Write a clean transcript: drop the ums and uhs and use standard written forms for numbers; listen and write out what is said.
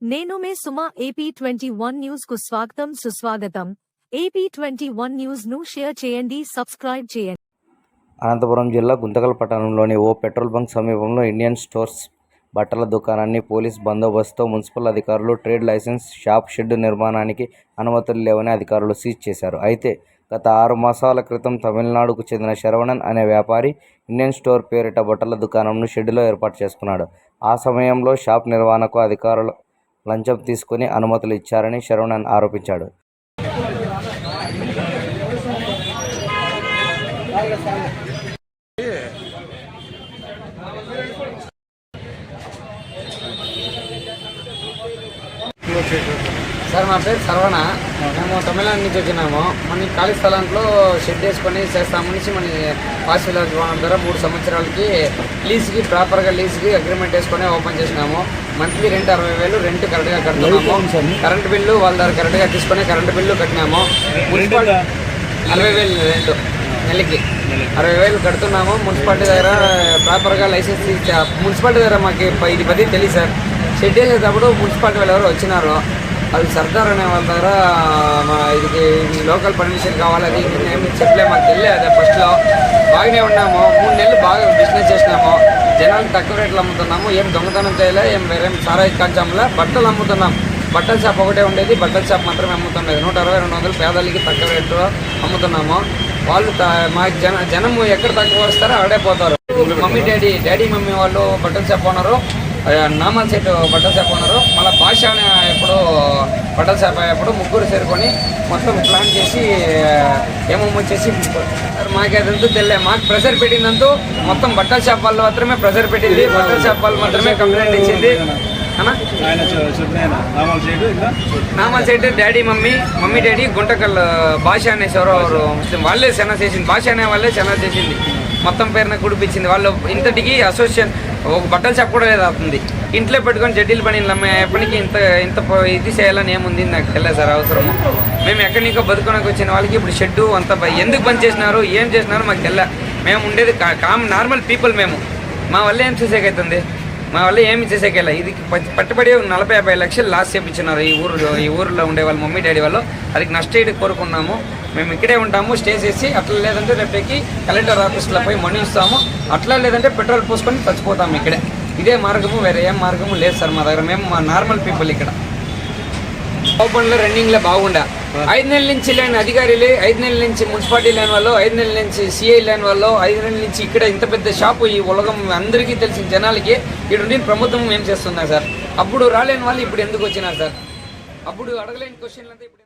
నేను మే సుమా AP21 news కు స్వాగతం సుస్వాగతం. AP21 న్యూస్ ను షేర్ చేయండి, సబ్స్క్రైబ్ చేయండి. అనంతపురం జిల్లా గుంతకల్ పట్టణంలోని ఓ పెట్రోల్ బంక్ సమీపంలో ఇండియన్ స్టోర్స్ బట్టల దుకాణాన్ని పోలీస్ బందోబస్తుతో మున్సిపల్ అధికారులు ట్రేడ్ లైసెన్స్ షాప్ షెడ్ నిర్మాణానికి అనుమతులు లేవని అధికారులు సీజ్ చేశారు. అయితే గత 6 మాసాల క్రితం తమిళనాడుకు చెందిన శరవణన్ అనే వ్యాపారి ఇండియన్ స్టోర్ పేరిట బట్టల దుకాణంను షెడ్డులో ఏర్పాటు చేసుకున్నాడు. ఆ సమయంలో షాప్ నిర్వహణకు అధికారులు లంచం తీసుకుని అనుమతులు ఇచ్చారని శరవణన్ ఆరోపించాడు. సార్ మా పేరు సర్వణ. మేము తమిళనాడు నుంచి వచ్చినాము. మన ఖాళీ స్థలంలో షెడ్ వేసుకొని చేస్తామని మన పాస్ విలేజ్ ద్వారా 3 సంవత్సరాలకి లీజ్కి ప్రాపర్గా లీజ్కి అగ్రిమెంట్ వేసుకొని ఓపెన్ చేసినాము. మంత్లీ రెంట్ 60,000 రెంట్ కరెక్ట్గా కడుతున్నాము. కరెంట్ బిల్లు వాళ్ళ దగ్గర కరెక్ట్గా తీసుకొని కరెంట్ బిల్లు కట్టినాము. మున్సిపాలిటీ 60,000 రెంట్ నెలకి 60,000 కడుతున్నాము. మున్సిపాలిటీ దగ్గర ప్రాపర్గా లైసెన్స్ మున్సిపాలిటీ దగ్గర మాకు ఇది 10 తెలియదు సార్. షెడ్ వేసేటప్పుడు మున్సిపాలిటీ వాళ్ళు ఎవరు వచ్చినారు, అది సర్దార్ అనే వాళ్ళ దగ్గర ఇది లోకల్ పర్మిషన్ కావాలి, అది ఏమి చెప్పలే, మాకు తెలియదు. అదే ఫస్ట్లో బాగానే ఉన్నాము. 3 నెలలు బాగా బిజినెస్ చేసినాము. జనాలు తక్కువ రేట్లు అమ్ముతున్నాము. ఏం దొంగతనం చేయలే, ఏం వేరే సారాయి కంచంలో బట్టలు అమ్ముతున్నాం. బట్టల షాప్ ఒకటే ఉండేది, బట్టల షాప్ మాత్రమే అమ్ముతుండేది. 160-200 పేదలకి తక్కువ రేట్లు అమ్ముతున్నాము. వాళ్ళు మాకు జనం ఎక్కడ తక్కువ వస్తారో అక్కడే పోతారు. మమ్మీ డాడీ మమ్మీ వాళ్ళు బట్టల షాప్ ఓనరు, నామల్ సెట్ బట్టల షాప్ ఓనరు, మళ్ళీ భాష అనే ఎప్పుడు బట్టల షాప్ అయ్యేప్పుడు ముగ్గురు చేరుకొని మొత్తం ప్లాన్ చేసి ఏమేమో చేసి మాకు అదంతా తెలియదు. మాకు ప్రెషర్ పెట్టిందంతూ మొత్తం బట్టల షాప్ వాళ్ళు మాత్రమే ప్రెషర్ పెట్టింది. బట్టల షాప్ వాళ్ళు మాత్రమే కంప్లైంట్ ఇచ్చింది. నామల్ సెట్ మమ్మీ డాడీ గుంటకల్ భాష అనేసి ఎవరు వాళ్ళే సెనా చేసింది. భాష అనే వాళ్ళే సెనా చేసింది. మొత్తం పేరున కుడిపించింది. వాళ్ళు ఇంతటికి అసోసియేషన్ ఒక బట్టల షాప్ కూడా లేదు అవుతుంది. ఇంట్లో పెట్టుకొని జడ్డీలు పని పనికి ఇంత ఇది చేయాలని ఏముంది నాకు తెలియదు సార్. అవసరము మేము ఎక్కడికో బతుకోడానికి వచ్చిన వాళ్ళకి ఇప్పుడు షెడ్డు అంత ఎందుకు పని చేసినారు, ఏం చేసినారో మాకు తెలియదు. మేము ఉండేది నార్మల్ పీపుల్. మేము మా వల్ల ఏం చేసేకైతుంది, మా వల్ల ఏమి చేసేకెళ్ళ. ఇది పట్టుబడి 40-50 లక్షలు లాస్ చేయించున్నారు ఈ ఊరిలో ఉండే వాళ్ళు మమ్మీ డాడీ వాళ్ళు. అది నష్టం కోరుకున్నాము. మేము ఇక్కడే ఉంటాము, స్టే చేసి. అట్లా లేదంటే రేపటికి కలెక్టర్ ఆఫీస్లో పోయి మనీ ఇస్తాము. అట్లా లేదంటే పెట్రోల్ పోసుకొని చచ్చిపోతాము ఇక్కడే. ఇదే మార్గము, వేరే ఏం మార్గము లేదు సార్ మా దగ్గర. మేము మా నార్మల్ పీపుల్ ఇక్కడ. ఓపెన్లో రన్నింగ్లో బాగుండా 5 నెలల నుంచి లేని అధికారులు, 5 నెలల నుంచి మున్సిపాలిటీ లేని వాళ్ళు, 5 నెలల నుంచి సిఐ లేని వాళ్ళు, 5 నెలల నుంచి ఇక్కడ ఇంత పెద్ద షాపు ఈ ఉలగం అందరికీ తెలిసిన జనాలకి ఇక్కడ ప్రభుత్వం ఏం చేస్తున్నారు సార్? అప్పుడు రాలేని వాళ్ళు ఇప్పుడు ఎందుకు వచ్చినారు సార్? అప్పుడు అడగలేని క్వశ్చన్లు అంతా ఇప్పుడు